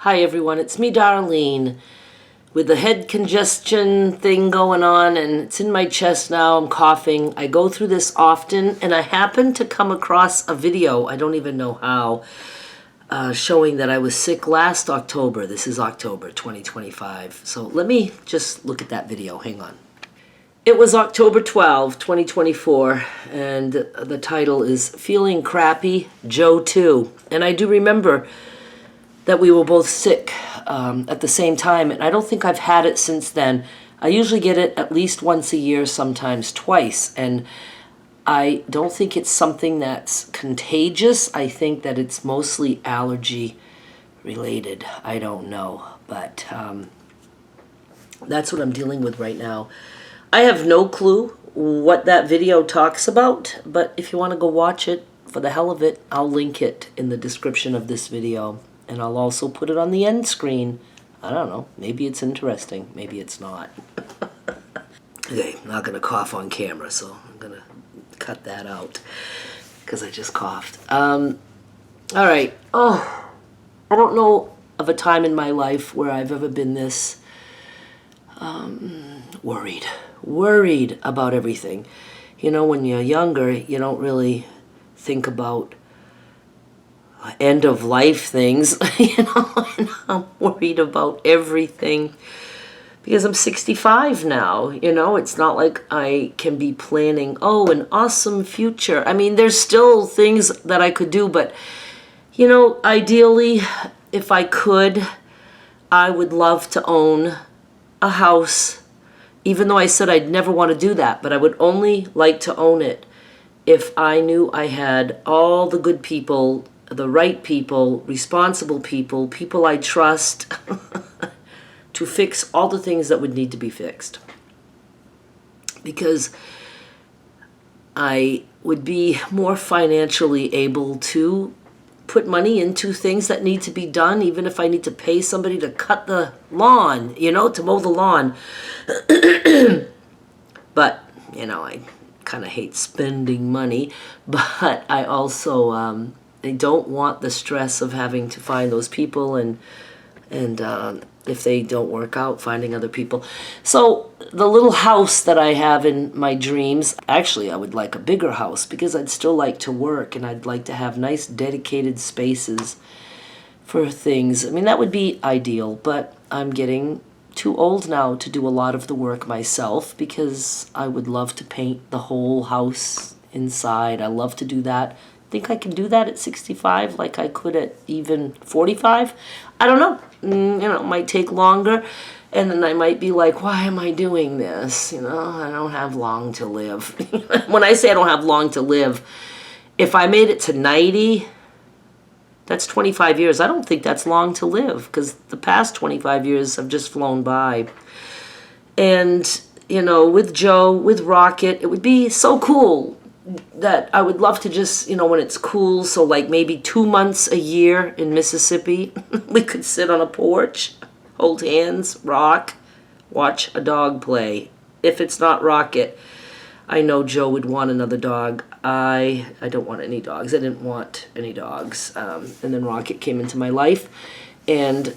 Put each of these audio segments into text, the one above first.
Hi everyone, it's me Darlene with the head congestion thing going on, and it's in my chest now. I'm coughing. I go through this often, and I happened to come across a video, I don't even know how, showing that I was sick last October. This is October 2025. So let me just look at that video. Hang on. It was October 12, 2024, and the title is Feeling Crappy, Joe Too. And I do remember that we were both sick at the same time, and I don't think I've had it since then. I usually get it at least once a year, sometimes twice, and I don't think it's something that's contagious. I think that it's mostly allergy related. I don't know, but that's what I'm dealing with right now. I have no clue what that video talks about, but if you want to go watch it, for the hell of it, I'll link it in the description of this video. And I'll also put it on the end screen. I don't know. Maybe it's interesting. Maybe it's not. Okay, I'm not going to cough on camera, so I'm going to cut that out because I just coughed. All right. Oh, I don't know of a time in my life where I've ever been this worried about everything. You know, when you're younger, you don't really think about end of life things, and I'm worried about everything because I'm 65 now. It's not like I can be planning, an awesome future. I mean, there's still things that I could do, but ideally, if I could, I would love to own a house, even though I said I'd never want to do that, but I would only like to own it if I knew I had all the good people, the right people, responsible people, people I trust to fix all the things that would need to be fixed. Because I would be more financially able to put money into things that need to be done, even if I need to pay somebody to cut the lawn, to mow the lawn. But, I kind of hate spending money, but I also I don't want the stress of having to find those people and if they don't work out, finding other people. So the little house that I have in my dreams, actually I would like a bigger house because I'd still like to work and I'd like to have nice dedicated spaces for things. I mean, that would be ideal, but I'm getting too old now to do a lot of the work myself because I would love to paint the whole house inside. I love to do that. Think I can do that at 65 like I could at even 45? I don't know. It might take longer, and then I might be like, why am I doing this? I don't have long to live. When I say I don't have long to live, if I made it to 90, that's 25 years. I don't think that's long to live because the past 25 years have just flown by. And, with Joe, with Rocket, it would be so cool that I would love to just, when it's cool, so like maybe 2 months a year in Mississippi, we could sit on a porch, hold hands, rock, watch a dog play. If it's not Rocket, I know Joe would want another dog. I don't want any dogs. I didn't want any dogs. And then Rocket came into my life, and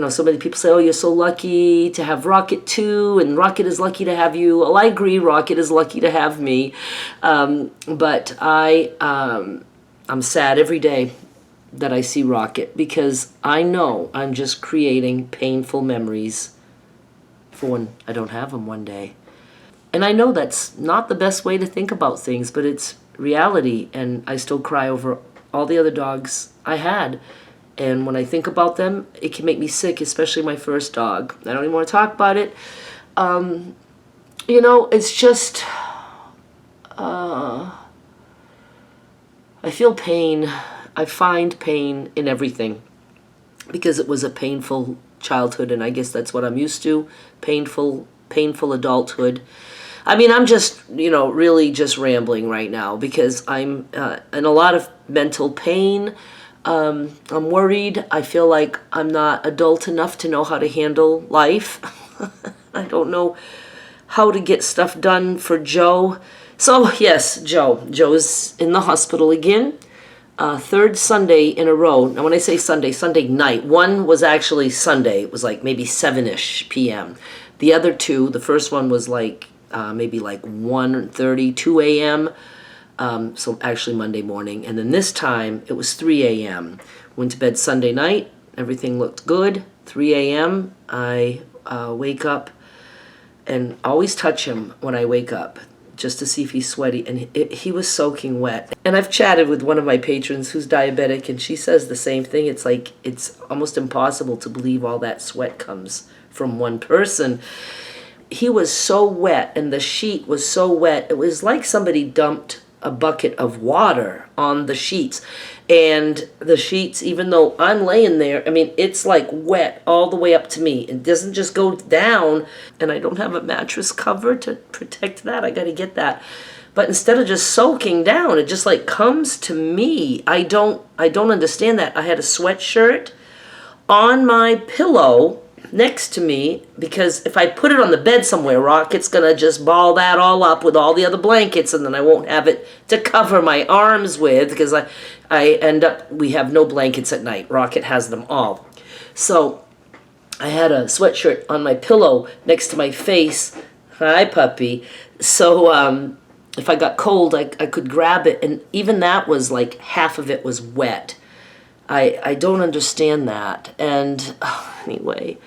so many people say, oh, you're so lucky to have Rocket too, and Rocket is lucky to have you. Well, I agree, Rocket is lucky to have me. But I'm sad every day that I see Rocket because I know I'm just creating painful memories for when I don't have him one day. And I know that's not the best way to think about things, but it's reality, and I still cry over all the other dogs I had. And when I think about them, it can make me sick, especially my first dog. I don't even want to talk about it. It's just, I feel pain. I find pain in everything because it was a painful childhood, and I guess that's what I'm used to, painful adulthood. I mean, I'm just, really just rambling right now because I'm in a lot of mental pain. I'm worried. I feel like I'm not adult enough to know how to handle life. I don't know how to get stuff done for Joe. So, yes, Joe. Joe's in the hospital again. third Sunday in a row. Now, when I say Sunday, Sunday night. One was actually Sunday. It was like maybe 7-ish p.m. The other two, the first one was like maybe like 1:30, 2 a.m. So actually Monday morning. And then this time it was 3 a.m. Went to bed Sunday night. Everything looked good. 3 a.m. I wake up and always touch him when I wake up, just to see if he's sweaty, and he was soaking wet. And I've chatted with one of my patrons who's diabetic, and she says the same thing. It's like, it's almost impossible to believe all that sweat comes from one person. He was so wet, and the sheet was so wet, it was like somebody dumped a bucket of water on the sheets. And the sheets, even though I'm laying there, I mean, it's like wet all the way up to me. It doesn't just go down, and I don't have a mattress cover to protect that. I got to get that. But instead of just soaking down, it just like comes to me. I don't understand that. I had a sweatshirt on my pillow next to me, because if I put it on the bed somewhere, Rocket's gonna just ball that all up with all the other blankets, and then I won't have it to cover my arms with, because I end up, we have no blankets at night. Rocket has them all. So I had a sweatshirt on my pillow next to my face. Hi, puppy. So if I got cold, I could grab it, and even that was like half of it was wet. I don't understand that. And anyway,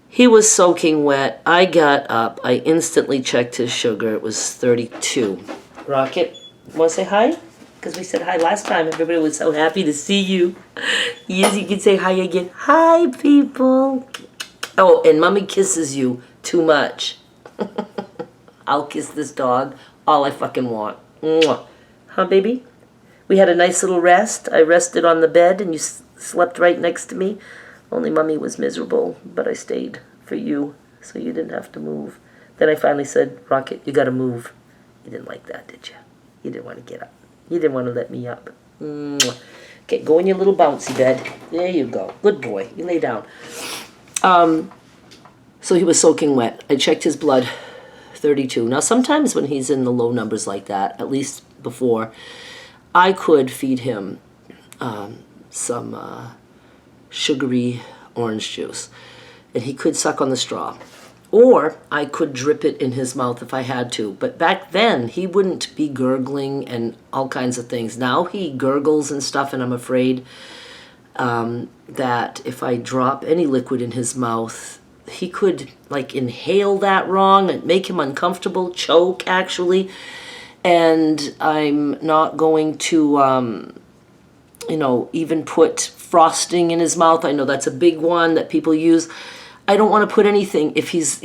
he was soaking wet. I got up. I instantly checked his sugar. It was 32. Rocket, want to say hi? Because we said hi last time. Everybody was so happy to see you. Yes, you can say hi again. Hi, people. Oh, and Mommy kisses you too much. I'll kiss this dog all I fucking want. Mwah. Huh, baby? We had a nice little rest. I rested on the bed, and you slept right next to me. Only Mommy was miserable, but I stayed for you, so you didn't have to move. Then I finally said, Rocket, you gotta move. You didn't like that, did you? You didn't want to get up. You didn't want to let me up. Mwah. Okay, go in your little bouncy bed. There you go. Good boy. You lay down. So he was soaking wet. I checked his blood, 32. Now, sometimes when he's in the low numbers like that, at least before, I could feed him some sugary orange juice, and he could suck on the straw, or I could drip it in his mouth if I had to. But back then he wouldn't be gurgling and all kinds of things. Now he gurgles and stuff, and I'm afraid that if I drop any liquid in his mouth, he could like inhale that wrong and make him uncomfortable, choke actually. And I'm not going to even put frosting in his mouth. I know that's a big one that people use. I don't want to put anything if he's,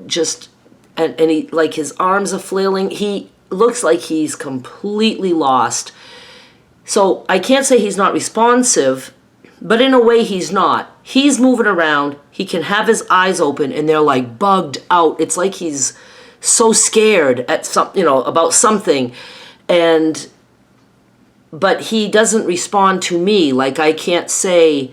just, and he, like, his arms are flailing. He looks like he's completely lost. So I can't say he's not responsive, but in a way he's not. He's moving around. He can have his eyes open, and they're like bugged out. It's like he's so scared at about something, but he doesn't respond to me. Like, I can't say,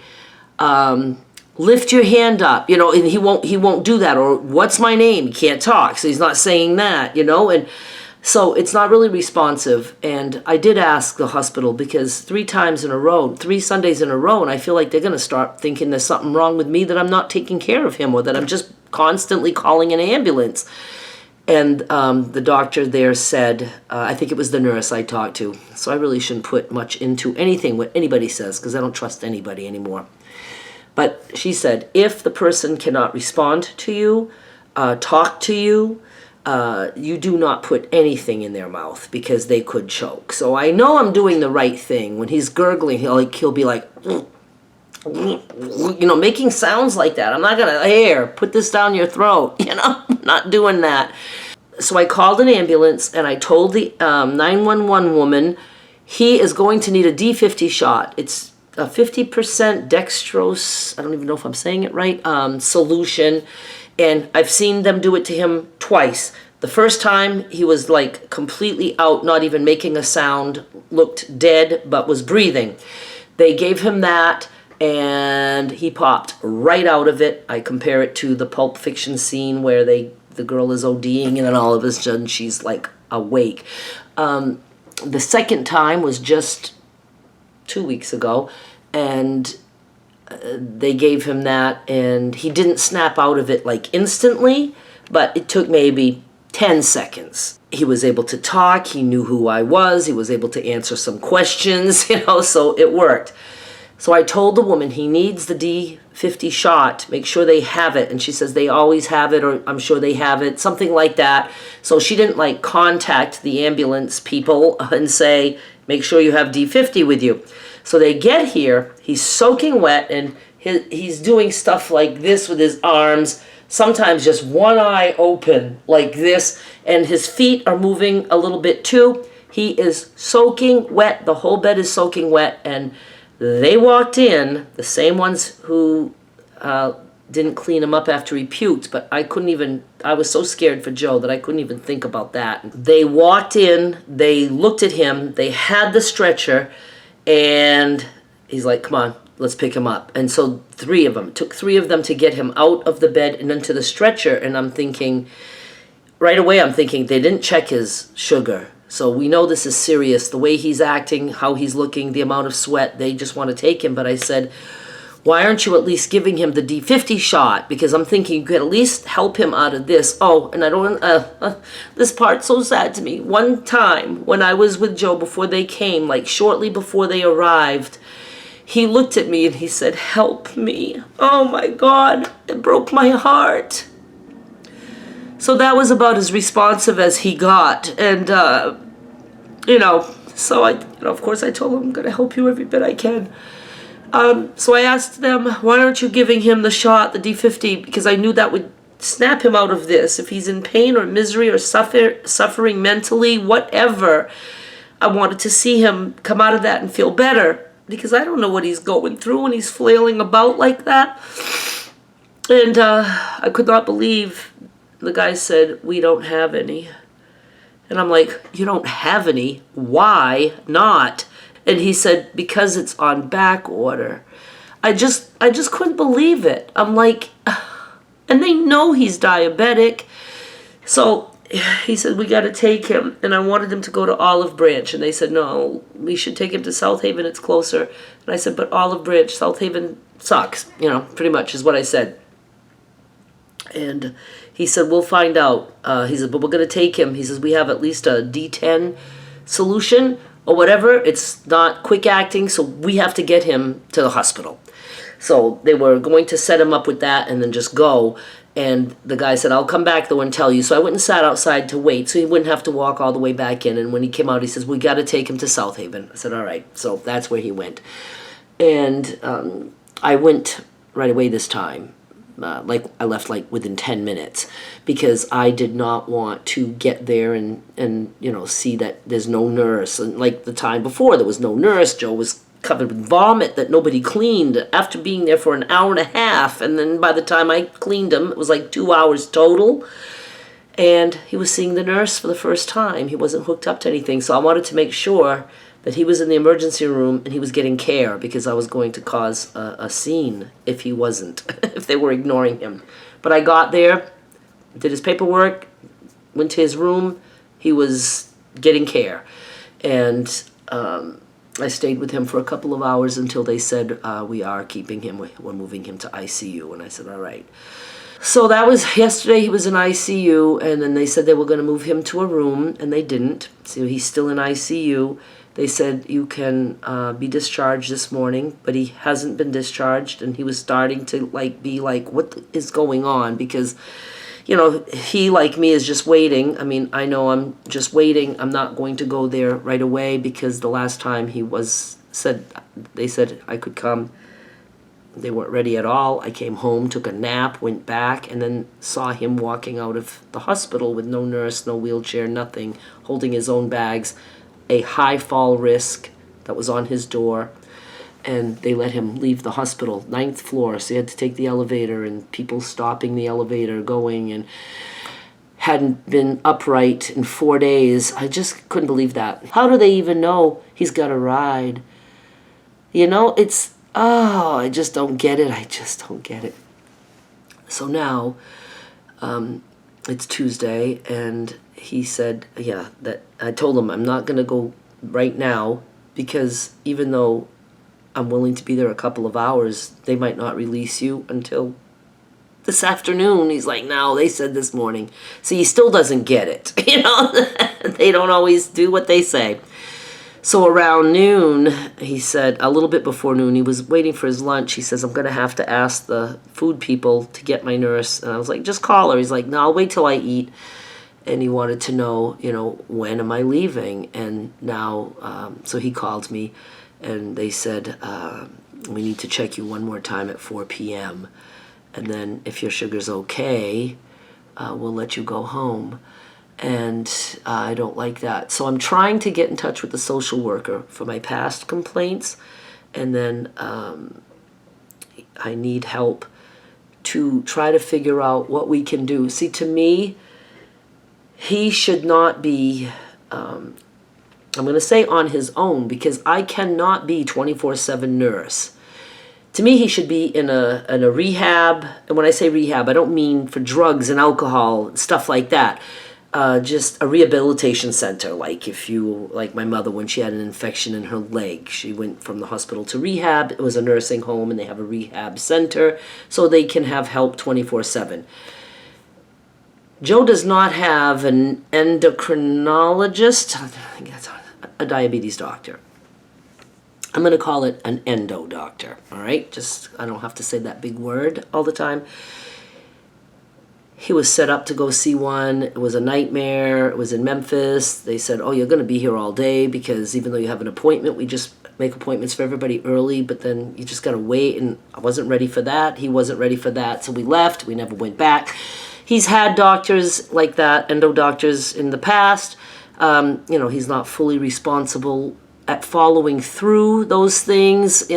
lift your hand up, and he won't do that. Or what's my name? He can't talk, so he's not saying that, and so it's not really responsive. And I did ask the hospital, because 3 Sundays in a row, and I feel like they're going to start thinking there's something wrong with me, that I'm not taking care of him, or that I'm just constantly calling an ambulance. And the doctor there said, I think it was the nurse I talked to, so I really shouldn't put much into anything what anybody says, because I don't trust anybody anymore. But she said, if the person cannot respond to you, talk to you, you do not put anything in their mouth, because they could choke. So I know I'm doing the right thing. When he's gurgling, he'll be like, making sounds like that. I'm not gonna, put this down your throat, not doing that. So I called an ambulance, and I told the 911 woman, he is going to need a D50 shot. It's a 50% dextrose, I don't even know if I'm saying it right, solution. And I've seen them do it to him twice. The first time, he was like completely out, not even making a sound, looked dead, but was breathing. They gave him that, and he popped right out of it. I compare it to the Pulp Fiction scene where the girl is ODing, and then all of a sudden she's like awake. The second time was just 2 weeks ago, and they gave him that, and he didn't snap out of it like instantly, but it took maybe 10 seconds. He was able to talk, he knew who I was, he was able to answer some questions, so it worked. So I told the woman he needs the D50 shot, make sure they have it. And she says they always have it, or I'm sure they have it, something like that. So she didn't like contact the ambulance people and say, make sure you have D50 with you. So they get here, he's soaking wet, and he's doing stuff like this with his arms, sometimes just one eye open like this, and his feet are moving a little bit too. He is soaking wet, the whole bed is soaking wet, and they walked in, the same ones who didn't clean him up after he puked, but I was so scared for Joe that I couldn't even think about that. They walked in, they looked at him, they had the stretcher, and he's like, come on, let's pick him up. And so took three of them to get him out of the bed and into the stretcher, and right away I'm thinking they didn't check his sugar. So we know this is serious. The way he's acting, how he's looking, the amount of sweat, they just want to take him. But I said, why aren't you at least giving him the D50 shot? Because I'm thinking you could at least help him out of this. Oh, and I don't, this part's so sad to me. One time when I was with Joe before they came, like shortly before they arrived, he looked at me and he said, help me. Oh my God, it broke my heart. So that was about as responsive as he got. And, so of course I told him I'm going to help you every bit I can. So I asked them, why aren't you giving him the shot, the D50? Because I knew that would snap him out of this. If he's in pain or misery or suffering mentally, whatever, I wanted to see him come out of that and feel better. Because I don't know what he's going through when he's flailing about like that. And I could not believe the guy said, we don't have any. And I'm like, you don't have any? Why not? And he said, because it's on back order. I just couldn't believe it. I'm like, and they know he's diabetic. So he said, we got to take him. And I wanted him to go to Olive Branch. And they said, no, we should take him to South Haven. It's closer. And I said, but Olive Branch, South Haven sucks. Pretty much is what I said. And he said, we'll find out. He said, but we're going to take him. He says, we have at least a D10 solution or whatever. It's not quick acting, so we have to get him to the hospital. So they were going to set him up with that and then just go. And the guy said, I'll come back though and tell you. So I went and sat outside to wait so he wouldn't have to walk all the way back in. And when he came out, he says, we got to take him to South Haven. I said, all right. So that's where he went. And I went right away this time. I left within 10 minutes because I did not want to get there and see that there's no nurse. And like the time before, there was no nurse. Joe was covered with vomit that nobody cleaned after being there for an hour and a half. And then by the time I cleaned him, it was like 2 hours total. And he was seeing the nurse for the first time. He wasn't hooked up to anything. So I wanted to make sure that he was in the emergency room and he was getting care because I was going to cause a scene if he wasn't, if they were ignoring him. But I got there, did his paperwork, went to his room, he was getting care. And I stayed with him for a couple of hours until they said, we are keeping him, we're moving him to ICU. And I said, all right. So that was yesterday, he was in ICU, and then they said they were going to move him to a room, and they didn't. So he's still in ICU. They said you can be discharged this morning, but he hasn't been discharged, and he was starting to be like, what is going on? Because, he, like me, is just waiting. I mean, I know I'm just waiting. I'm not going to go there right away because the last time they said I could come. They weren't ready at all. I came home, took a nap, went back, and then saw him walking out of the hospital with no nurse, no wheelchair, nothing, holding his own bags. A high fall risk that was on his door, and they let him leave the hospital, 9th floor, so he had to take the elevator, and people stopping the elevator, going, and hadn't been upright in 4 days. I just couldn't believe that. How do they even know he's got a ride? I just don't get it. I just don't get it. So now, it's Tuesday, and he said, that I told him I'm not going to go right now because even though I'm willing to be there a couple of hours. They might not release you until this afternoon. He's like, no, they said this morning. See, he still doesn't get it. They don't always do what they say. So around noon, he said, a little bit before noon, he was waiting for his lunch. He says, I'm going to have to ask the food people to get my nurse. And I was like, just call her. He's like, no, I'll wait till I eat. And he wanted to know, when am I leaving? And now, so he called me and they said, we need to check you one more time at 4 p.m. And then if your sugar's okay, we'll let you go home. And I don't like that. So I'm trying to get in touch with the social worker for my past complaints. And then I need help to try to figure out what we can do. See, to me, he should not be, I'm going to say on his own, because I cannot be 24/7 nurse. To me, he should be in a rehab. And when I say rehab, I don't mean for drugs and alcohol and stuff like that. Just a rehabilitation center, like my mother, when she had an infection in her leg, she went from the hospital to rehab. It was a nursing home, and they have a rehab center, so they can have help 24/7. Joe does not have an endocrinologist, I think that's a diabetes doctor. I'm going to call it an endo doctor, all right? Just, I don't have to say that big word all the time. He was set up to go see one. It was a nightmare. It was in Memphis. They said, oh, you're going to be here all day because even though you have an appointment, we just make appointments for everybody early, but then you just got to wait. And I wasn't ready for that. He wasn't ready for that. So we left. We never went back. He's had doctors like that, endo doctors in the past. He's not fully responsible at following through those things.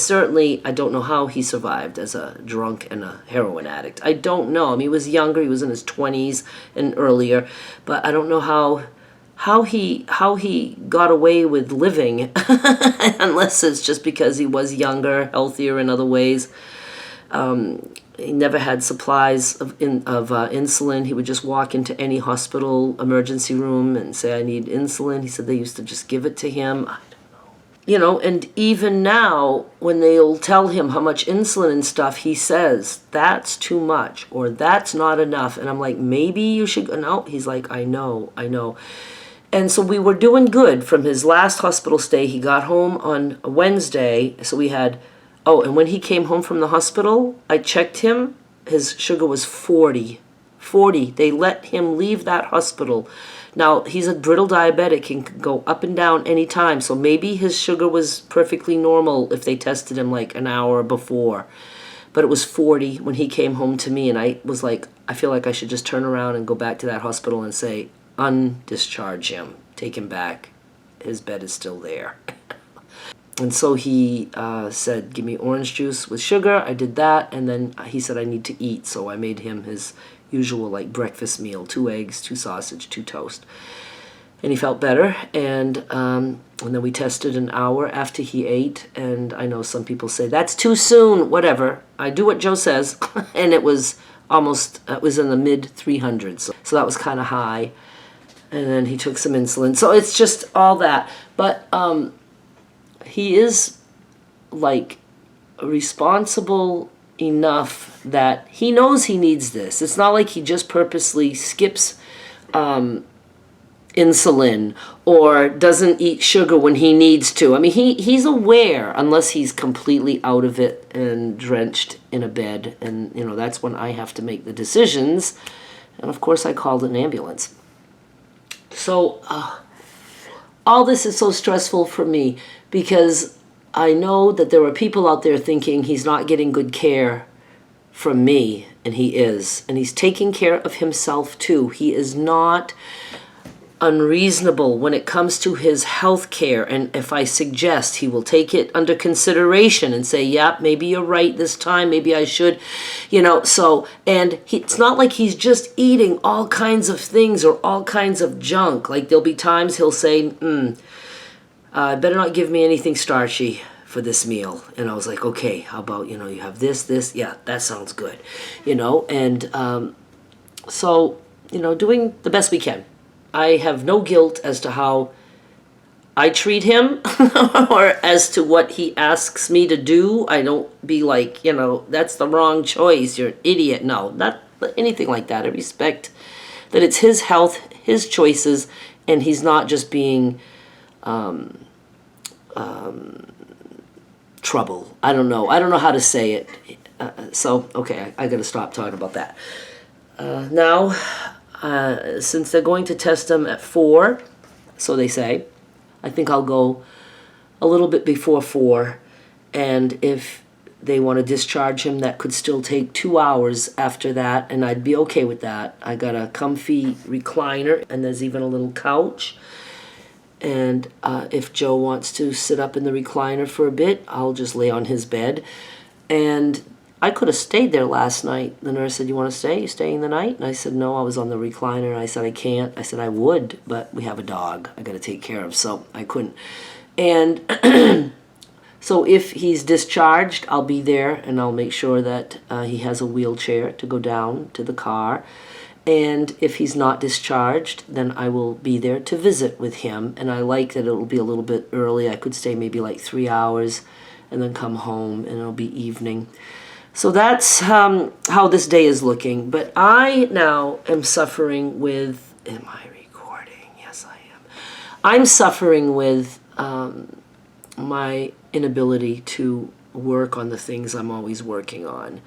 Certainly, I don't know how he survived as a drunk and a heroin addict. I don't know. I mean, he was younger. He was in his 20s and earlier, but I don't know how he got away with living, unless it's just because he was younger, healthier in other ways. He never had supplies of insulin. He would just walk into any hospital emergency room and say, I need insulin. He said they used to just give it to him. I don't know. And even now, when they'll tell him how much insulin and stuff, he says, that's too much or that's not enough. And I'm like, maybe you should go. No, he's like, I know. And so we were doing good from his last hospital stay. He got home on a Wednesday. So we had... Oh, and when he came home from the hospital, I checked him. His sugar was 40. 40. They let him leave that hospital. Now, he's a brittle diabetic and can go up and down any time. So maybe his sugar was perfectly normal if they tested him like an hour before. But it was 40 when he came home to me. And I was like, I feel like I should just turn around and go back to that hospital and say, undischarge him. Take him back. His bed is still there. And so he said, give me orange juice with sugar. I did that. And then he said, I need to eat. So I made him his usual breakfast meal, 2 eggs, 2 sausage, 2 toast. And he felt better. And then we tested an hour after he ate. And I know some people say, that's too soon, whatever. I do what Joe says. And it was it was in the mid 300s. So that was kind of high. And then he took some insulin. So it's just all that. But... he is responsible enough that he knows he needs this. It's not like he just purposely skips insulin or doesn't eat sugar when he needs to. I mean, he's aware, unless he's completely out of it and drenched in a bed. And, that's when I have to make the decisions. And, of course, I called an ambulance. So all this is so stressful for me because I know that there are people out there thinking he's not getting good care from me, and he is. And he's taking care of himself too. He is not unreasonable when it comes to his health care. And if I suggest, he will take it under consideration and say, yeah, maybe you're right this time. Maybe I should, it's not like he's just eating all kinds of things or all kinds of junk. There'll be times he'll say, better not give me anything starchy for this meal. And I was like, okay, how about, you have this, yeah, that sounds good, and so, doing the best we can. I have no guilt as to how I treat him or as to what he asks me to do. I don't be like, that's the wrong choice, you're an idiot. No, not anything like that. I respect that it's his health, his choices, and he's not just being trouble. I don't know how to say it. Okay, I gotta stop talking about that. Now, since they're going to test him at 4, so they say, I think I'll go a little bit before 4, and if they want to discharge him, that could still take 2 hours after that, and I'd be okay with that. I got a comfy recliner, and there's even a little couch. And if Joe wants to sit up in the recliner for a bit, I'll just lay on his bed. And I could have stayed there last night. The nurse said, "You want to stay? You staying the night?" And I said, "No, I was on the recliner." And I said, "I can't." I said, "I would, but we have a dog I got to take care of," so I couldn't. And so if he's discharged, I'll be there, and I'll make sure that he has a wheelchair to go down to the car. And if he's not discharged, then I will be there to visit with him. And I like that it'll be a little bit early. I could stay maybe like 3 hours and then come home, and it'll be evening. So that's how this day is looking. But I now am suffering with... Am I recording? Yes, I am. I'm suffering with my inability to work on the things I'm always working on.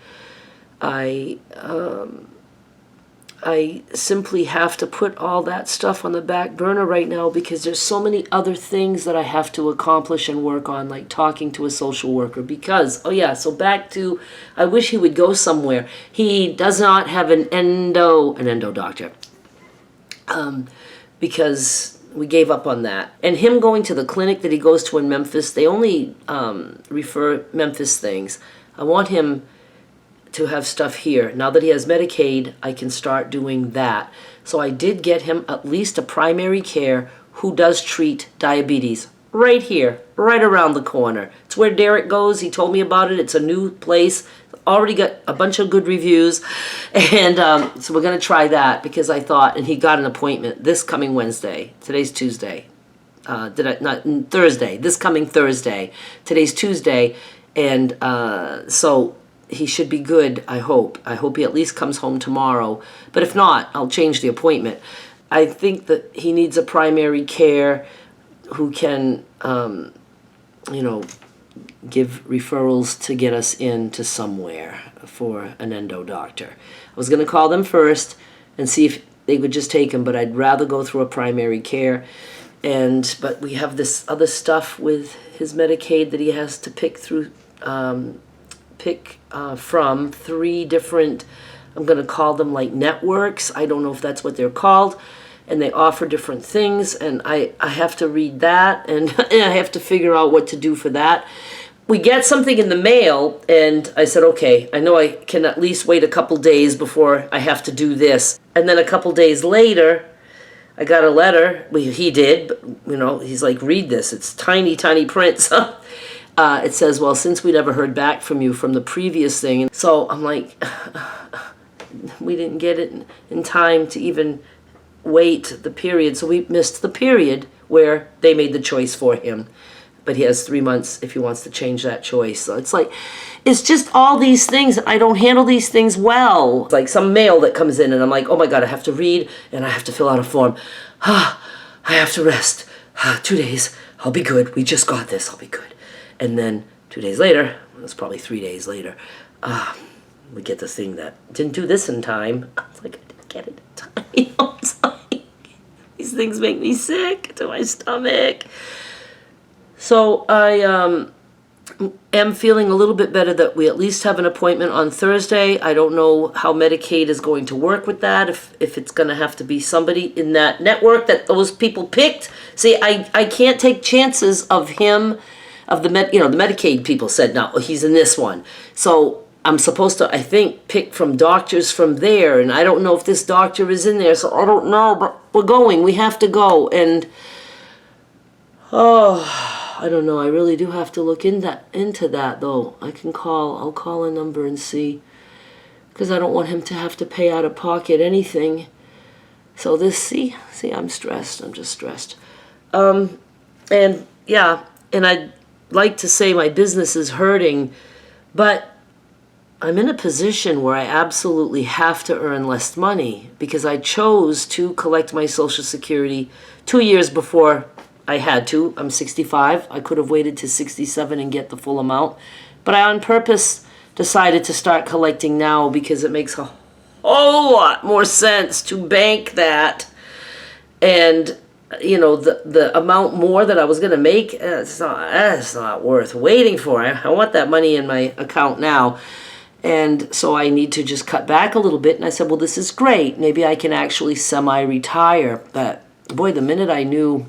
I simply have to put all that stuff on the back burner right now because there's so many other things that I have to accomplish and work on, like talking to a social worker. Because, so back to, I wish he would go somewhere. He does not have an endo doctor. Because we gave up on that. And him going to the clinic that he goes to in Memphis, they only refer Memphis things. I want him to have stuff here. Now that he has Medicaid, I can start doing that. So I did get him at least a primary care who does treat diabetes right here, right around the corner. It's where Derek goes. He told me about it. It's a new place. Already got a bunch of good reviews. And so we're going to try that because I thought, and he got an appointment this coming Wednesday. Today's Tuesday. Thursday. This coming Thursday. Today's Tuesday. And so he should be good, I hope. I hope he at least comes home tomorrow. But if not, I'll change the appointment. I think that he needs a primary care who can, give referrals to get us into somewhere for an endo doctor. I was going to call them first and see if they would just take him, but I'd rather go through a primary care. But we have this other stuff with his Medicaid that he has to pick from 3 different, I'm going to call them like networks. I don't know if that's what they're called. And they offer different things. And I have to read that. And I have to figure out what to do for that. We get something in the mail. And I said, okay, I know I can at least wait a couple days before I have to do this. And then a couple days later, I got a letter. Well, he did. But, he's like, read this. It's tiny, tiny print. It says, well, since we never heard back from you from the previous thing. So I'm like, we didn't get it in time to even wait the period. So we missed the period where they made the choice for him. But he has 3 months if he wants to change that choice. So it's like, it's just all these things. I don't handle these things well. It's like some mail that comes in and I'm like, oh my God, I have to read and I have to fill out a form. I have to rest. 2 days. I'll be good. We just got this. I'll be good. And then 2 days later, it was probably 3 days later, we get the thing that didn't do this in time. I was like, I didn't get it in time. It's like, these things make me sick to my stomach. So I am feeling a little bit better that we at least have an appointment on Thursday. I don't know how Medicaid is going to work with that, if it's going to have to be somebody in that network that those people picked. See, I can't take chances of him, of the Medicaid people said, no, he's in this one. So I'm supposed to, I think, pick from doctors from there, and I don't know if this doctor is in there, so I don't know, but we're going. We have to go, and I don't know. I really do have to look into that, though. I'll call a number and see, because I don't want him to have to pay out of pocket anything. So see, I'm stressed. I'm just stressed. And yeah, and I'd like to say my business is hurting, but I'm in a position where I absolutely have to earn less money because I chose to collect my Social Security 2 years before I had to. I'm 65. I could have waited to 67 and get the full amount. But I on purpose decided to start collecting now because it makes a whole lot more sense to bank that. And the amount more that I was going to make, it's not worth waiting for. I want that money in my account now. And so I need to just cut back a little bit. And I said, well, this is great. Maybe I can actually semi-retire. But boy, the minute I knew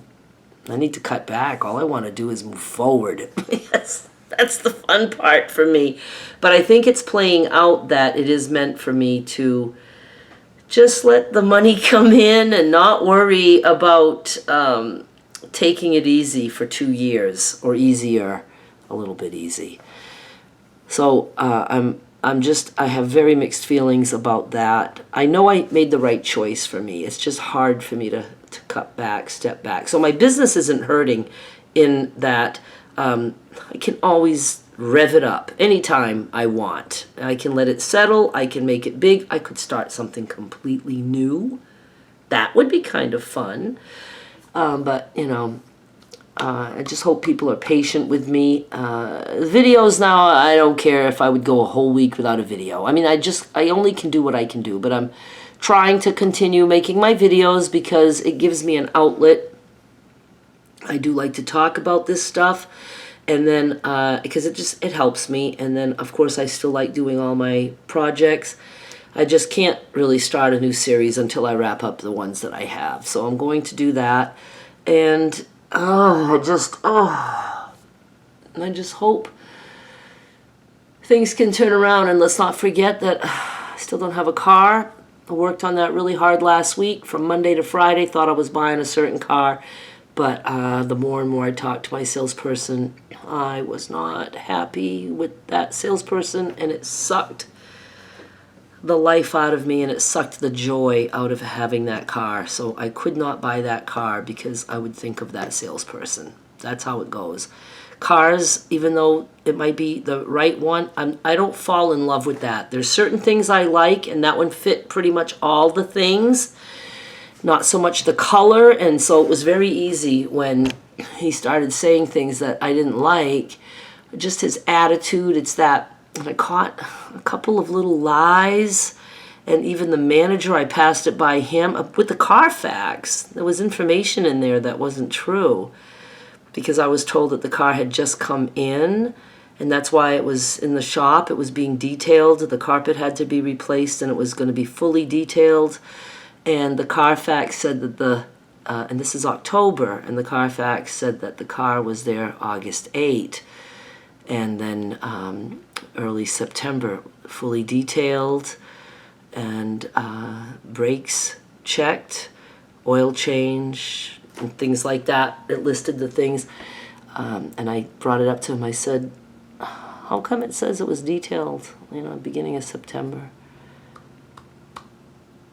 I need to cut back, all I want to do is move forward. Yes, that's the fun part for me. But I think it's playing out that it is meant for me to just let the money come in and not worry about taking it easy for 2 years, or easier, a little bit easy. So I have very mixed feelings about that. I know I made the right choice for me. It's just hard for me to cut back, step back. So my business isn't hurting in that I can always rev it up anytime I want. I can let it settle. I can make it big. I could start something completely new. That would be kind of fun. But, I just hope people are patient with me. Videos now, I don't care if I would go a whole week without a video. I mean, I only can do what I can do, but I'm trying to continue making my videos because it gives me an outlet. I do like to talk about this stuff, and then, because it helps me, and then, of course, I still like doing all my projects. I just can't really start a new series until I wrap up the ones that I have. So I'm going to do that, and I just hope things can turn around. And let's not forget that I still don't have a car. I worked on that really hard last week from Monday to Friday. Thought I was buying a certain car. But the more and more I talked to my salesperson, I was not happy with that salesperson. And it sucked the life out of me, and it sucked the joy out of having that car. So I could not buy that car because I would think of that salesperson. That's how it goes. Cars, even though it might be the right one, I don't fall in love with that. There's certain things I like, and that one fit pretty much all the things. Not so much the color, and so it was very easy when he started saying things that I didn't like. Just his attitude, it's that. And I caught a couple of little lies, and even the manager, I passed it by him with the Carfax. There was information in there that wasn't true because I was told that the car had just come in, and that's why it was in the shop. It was being detailed. The carpet had to be replaced, and it was going to be fully detailed. And the Carfax said that and this is October, and the Carfax said that the car was there August 8. And then early September, fully detailed, and brakes checked, oil change, and things like that. It listed the things, and I brought it up to him. I said, how come it says it was detailed, beginning of September?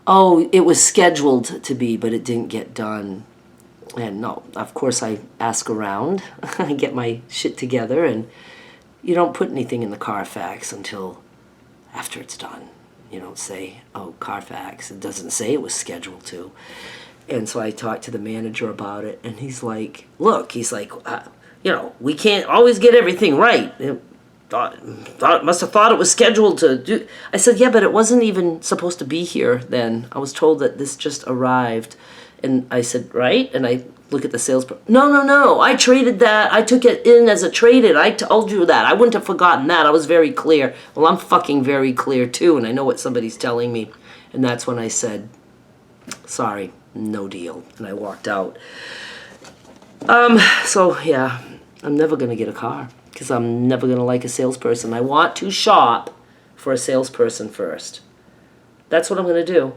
Oh, it was scheduled to be, but it didn't get done. And no, of course I ask around. I get my shit together, and you don't put anything in the Carfax until after it's done. You don't say, oh, Carfax. It doesn't say it was scheduled to. And so I talked to the manager about it, and he's like, look, we can't always get everything right. Must have thought it was scheduled to do. I said, yeah, but it wasn't even supposed to be here then. I was told that this just arrived. And I said, right? And I look at the salesperson. No. I traded that. I took it in as a trade-in. I told you that. I wouldn't have forgotten that. I was very clear. Well, I'm fucking very clear, too, and I know what somebody's telling me. And that's when I said, sorry, no deal. And I walked out. So, yeah, I'm never going to get a car because I'm never going to like a salesperson. I want to shop for a salesperson first. That's what I'm going to do.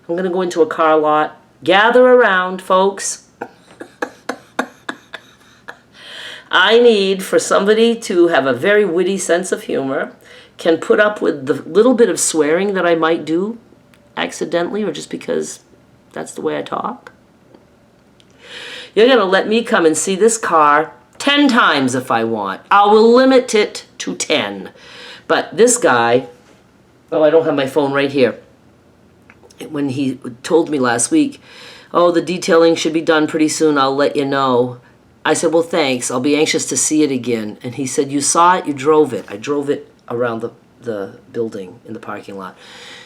I'm going to go into a car lot. Gather around, folks. I need for somebody to have a very witty sense of humor, can put up with the little bit of swearing that I might do accidentally or just because that's the way I talk. You're going to let me come and see this car 10 times if I want. I will limit it to 10. But this guy, oh, I don't have my phone right here. When he told me last week, oh, the detailing should be done pretty soon, I'll let you know. I said, well, thanks. I'll be anxious to see it again. And he said, you saw it, you drove it. I drove it around the building in the parking lot.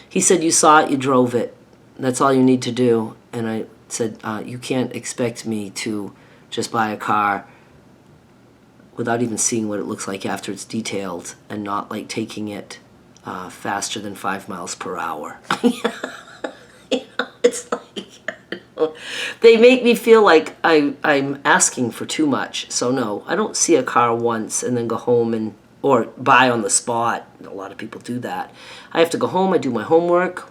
He said, you saw it, you drove it. That's all you need to do. And I said, you can't expect me to just buy a car without even seeing what it looks like after it's detailed and not like taking it faster than 5 miles per hour. It's like, they make me feel like I'm asking for too much. So no, I don't see a car once and then go home or buy on the spot. A lot of people do that. I have to go home, I do my homework.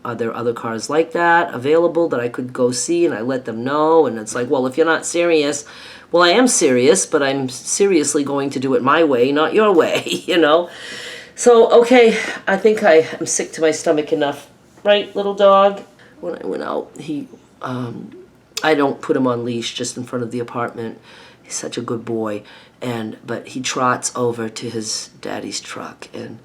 Are there other cars like that available that I could go see? And I let them know. And it's like, well, if you're not serious, well, I am serious, but I'm seriously going to do it my way, not your way, you know? So, okay, I think I am sick to my stomach enough. Right, little dog? When I went out, I don't put him on leash just in front of the apartment. He's such a good boy. But he trots over to his daddy's truck, and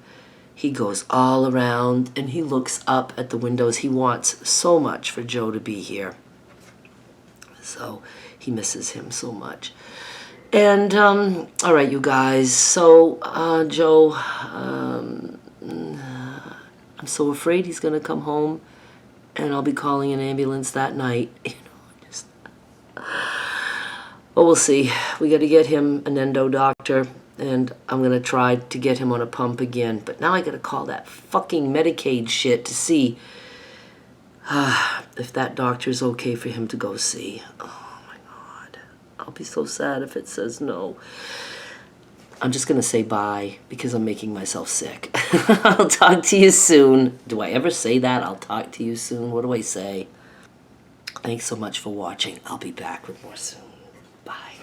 he goes all around, and he looks up at the windows. He wants so much for Joe to be here. So he misses him so much. And, all right, you guys. So, Joe, I'm so afraid he's going to come home, and I'll be calling an ambulance that night. You know, just... Well, we'll see. We got to get him an endo doctor, and I'm going to try to get him on a pump again. But now I got to call that fucking Medicaid shit to see if that doctor's okay for him to go see. Oh, my God. I'll be so sad if it says no. I'm just going to say bye because I'm making myself sick. I'll talk to you soon. Do I ever say that? I'll talk to you soon. What do I say? Thanks so much for watching. I'll be back with more soon. Bye.